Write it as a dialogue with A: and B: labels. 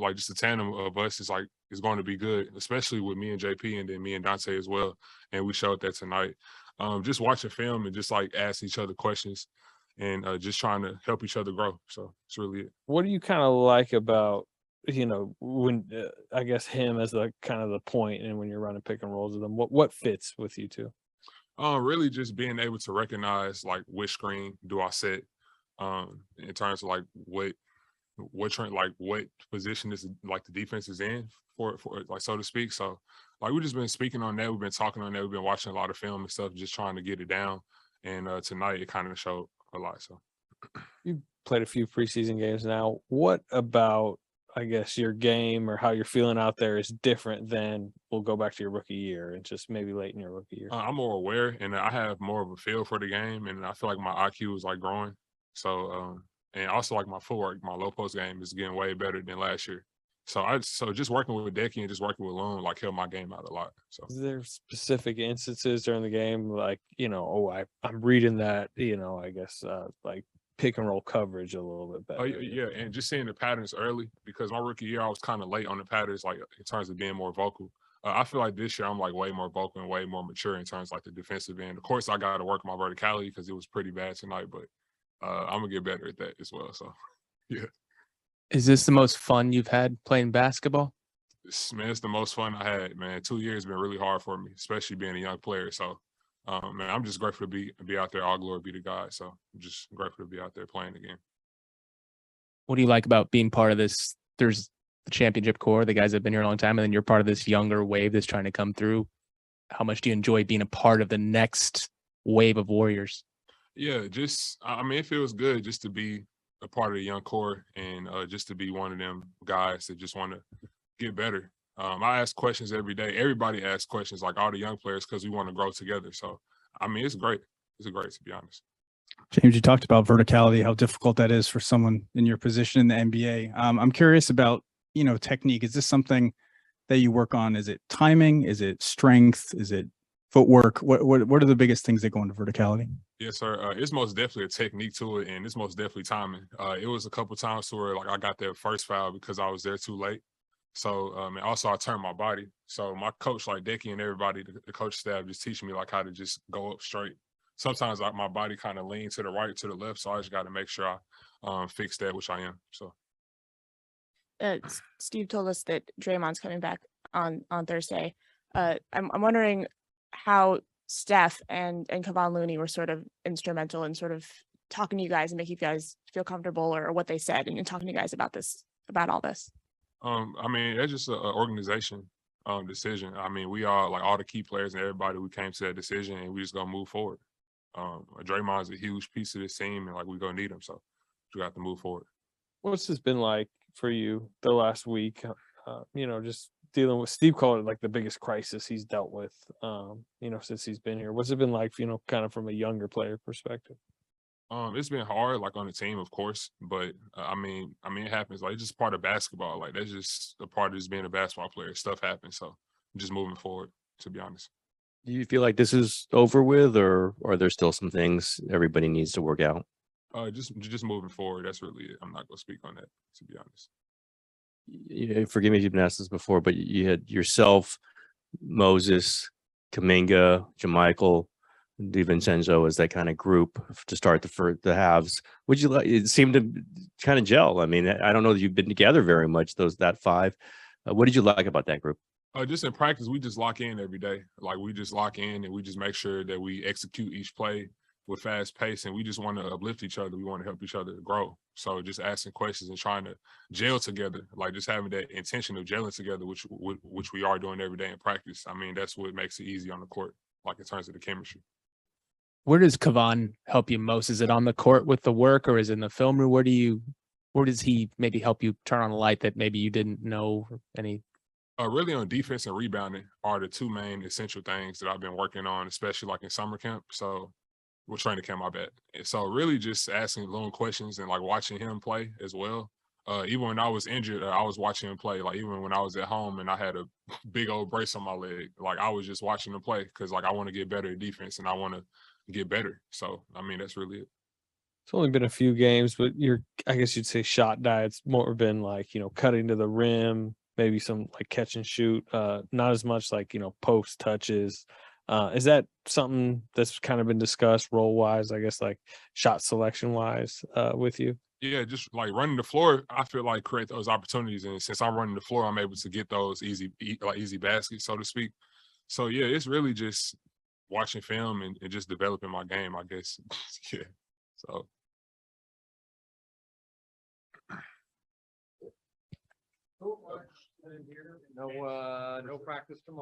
A: like just the tandem of us is going to be good, especially with me and JP and then me and Dante as well. And we showed that tonight. Just watching film and just like ask each other questions and just trying to help each other grow. So it's really it.
B: What do you kind of like about, when I guess him as the kind of the point and when you're running pick and rolls with them, what fits with you two?
A: Really just being able to recognize like which screen do I set in terms of like what position is like the defense is in for like so to speak. So like we've just been speaking on that. We've been talking on that. We've been watching a lot of film and stuff, just trying to get it down. And tonight it kind of showed a lot. So
B: You played a few preseason games now. What about, I guess, your game or how you're feeling out there is different than we'll go back to your rookie year and just maybe late in your rookie year?
A: I'm more aware and I have more of a feel for the game, and I feel like my IQ is like growing. So and also like my footwork, my low post game is getting way better than last year. So just working with Decky and just working with Loon like helped my game out a lot. So
B: Is there specific instances during the game like, I'm reading that, I guess like pick and roll coverage a little bit better?
A: oh yeah, and just seeing the patterns early, because my rookie year I was kind of late on the patterns, like in terms of being more vocal. I feel like this year I'm like way more vocal and way more mature in terms of like the defensive end. Of course, I got to work my verticality because it was pretty bad tonight, but I'm gonna get better at that as well. So yeah.
C: Is this the most fun you've had playing basketball?
A: Man, it's the most fun I had, man. 2 years been really hard for me, especially being a young player. So, man, I'm just grateful to be out there. All glory be to God. So, I'm just grateful to be out there playing again.
C: What do you like about being part of this? There's the championship core, the guys that have been here a long time, and then you're part of this younger wave that's trying to come through. How much do you enjoy being a part of the next wave of Warriors?
A: Yeah, I mean, it feels good just to be a part of the young core and just to be one of them guys that just want to get better. I ask questions every day. Everybody asks questions, like all the young players, because we want to grow together. So, I mean, it's great. It's great, to be honest.
D: James, you talked about verticality, how difficult that is for someone in your position in the NBA. I'm curious about, technique. Is this something that you work on? Is it timing? Is it strength? Is it footwork? What are the biggest things that go into verticality?
A: Yes, sir. It's most definitely a technique to it, and it's most definitely timing. It was a couple times where like I got that first foul because I was there too late. So, and also I turned my body. So my coach, like Decky and everybody, the coach staff, just teaching me like how to just go up straight. Sometimes like my body kind of leans to the right, to the left. So I just got to make sure I fix that, which I am. So.
E: Steve told us that Draymond's coming back on Thursday. I'm wondering how Steph and Kevon Looney were sort of instrumental in sort of talking to you guys and making you guys feel comfortable, or what they said and talking to you guys about all this.
A: I mean, it's just an organization decision. I mean, we all, like all the key players and everybody, we came to that decision and we just gonna move forward. Draymond's a huge piece of this team, and like we're gonna need him, so we got to move forward.
B: What's this been like for you the last week? Just dealing with, Steve called it like the biggest crisis he's dealt with, since he's been here. What's it been like, kind of from a younger player perspective?
A: It's been hard, like on the team, of course, but I mean, it happens. Like it's just part of basketball. Like that's just a part of just being a basketball player. Stuff happens, so I'm just moving forward. To be honest.
F: Do you feel like this is over with, or are there still some things everybody needs to work out?
A: Just moving forward. That's really it. I'm not gonna speak on that, to be honest.
F: Forgive me if you've been asked this before, but you had yourself, Moses, Kuminga, JaMychal, DiVincenzo as that kind of group to start the halves. Would you like? It seemed to kind of gel. I mean, I don't know that you've been together very much. That five. What did you like about that group?
A: Just in practice, we just lock in every day. Like we just lock in and we just make sure that we execute each play with fast pace, and we just want to uplift each other. We want to help each other grow. So just asking questions and trying to gel together, like just having that intention of gelling together, which we are doing every day in practice. I mean, that's what makes it easy on the court, like in terms of the chemistry.
C: Where does Kevon help you most? Is it on the court with the work, or is it in the film room? Where does he maybe help you turn on a light that maybe you didn't know any?
A: Really on defense and rebounding are the two main essential things that I've been working on, especially like in summer camp. So we're training camp, I bet. And so really just asking Loon questions and like watching him play as well. Even when I was injured, I was watching him play. Like even when I was at home and I had a big old brace on my leg, like I was just watching him play because like I want to get better at defense and I want to get better. So, I mean, that's really it.
B: It's only been a few games, but I guess you'd say shot diet's more been like, cutting to the rim, maybe some like catch and shoot, not as much like, post touches. Is that something that's kind of been discussed role wise, I guess, like shot selection wise, with you?
A: Yeah, just like running the floor, I feel like create those opportunities. And since I'm running the floor, I'm able to get those easy baskets, so to speak. So yeah, it's really just watching film and just developing my game, I guess. Yeah. So
G: No practice tomorrow.